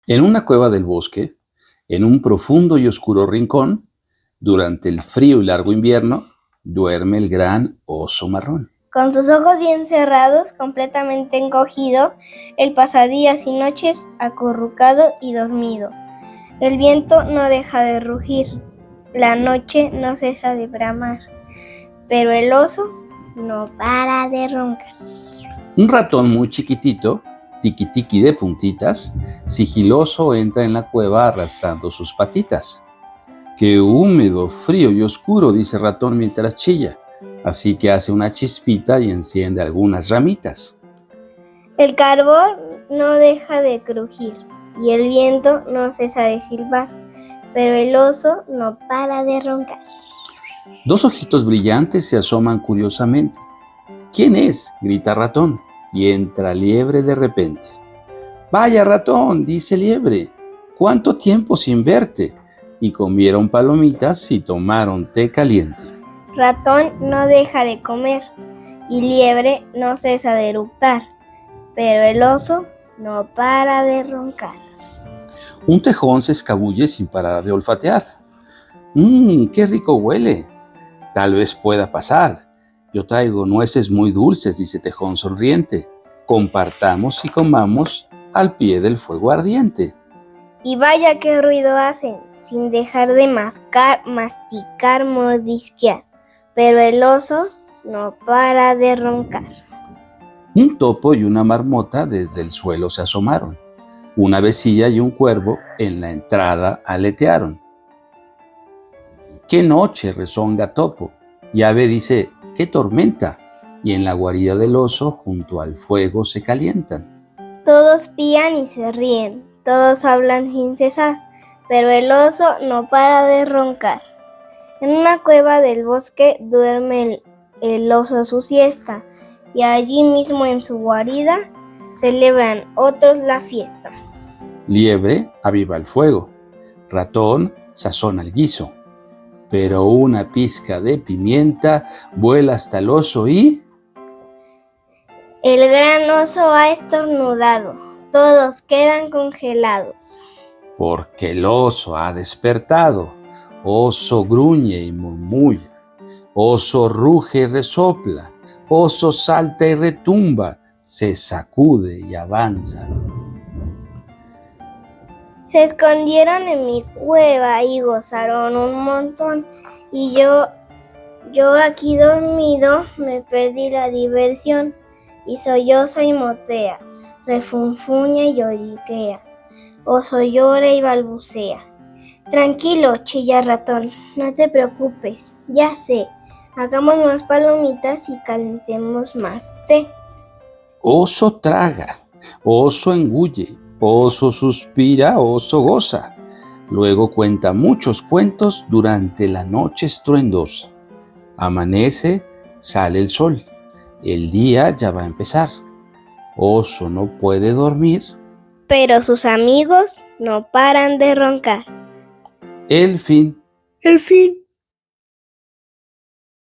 En una cueva del bosque, en un profundo y oscuro rincón, durante el frío y largo invierno, duerme el gran oso marrón. Con sus ojos bien cerrados, completamente encogido, él pasa días y noches acurrucado y dormido. El viento no deja de rugir, la noche no cesa de bramar, pero el oso no para de roncar. Un ratón muy chiquitito, tiquitiqui de puntitas, sigiloso entra en la cueva arrastrando sus patitas. ¡Qué húmedo, frío y oscuro!, dice el ratón mientras chilla. Así que hace una chispita y enciende algunas ramitas. El carbón no deja de crujir y el viento no cesa de silbar, pero el oso no para de roncar. Dos ojitos brillantes se asoman curiosamente. ¿Quién es?, grita ratón, y entra liebre de repente. «Vaya ratón», dice liebre, «¿cuánto tiempo sin verte?». Y comieron palomitas y tomaron té caliente. Ratón no deja de comer y liebre no cesa de eructar, pero el oso no para de roncar. Un tejón se escabulle sin parar de olfatear. ¡Qué rico huele! Tal vez pueda pasar. Yo traigo nueces muy dulces, dice Tejón sonriente. Compartamos y comamos al pie del fuego ardiente. Y vaya qué ruido hacen, sin dejar de mascar, masticar, mordisquear, pero el oso no para de roncar. Un topo y una marmota desde el suelo se asomaron. Una avecilla y un cuervo en la entrada aletearon. ¡Qué noche!, rezonga Topo. Y Ave dice: ¡qué tormenta! Y en la guarida del oso junto al fuego se calientan. Todos pían y se ríen, todos hablan sin cesar, pero el oso no para de roncar. En una cueva del bosque duerme el oso su siesta, y allí mismo en su guarida celebran otros la fiesta. Liebre aviva el fuego, ratón sazona el guiso, pero una pizca de pimienta vuela hasta el oso y... El gran oso ha estornudado, todos quedan congelados. Porque el oso ha despertado, oso gruñe y murmulla, oso ruge y resopla, oso salta y retumba, se sacude y avanza. Se escondieron en mi cueva y gozaron un montón, y yo aquí dormido me perdí la diversión, y solloza y motea, refunfuña y lloriquea, oso llora y balbucea. Tranquilo, chilla ratón, no te preocupes, ya sé, hagamos más palomitas y calentemos más té. Oso traga, oso engulle, oso suspira, oso goza. Luego cuenta muchos cuentos durante la noche estruendosa. Amanece, sale el sol. El día ya va a empezar. Oso no puede dormir, pero sus amigos no paran de roncar. El fin. El fin.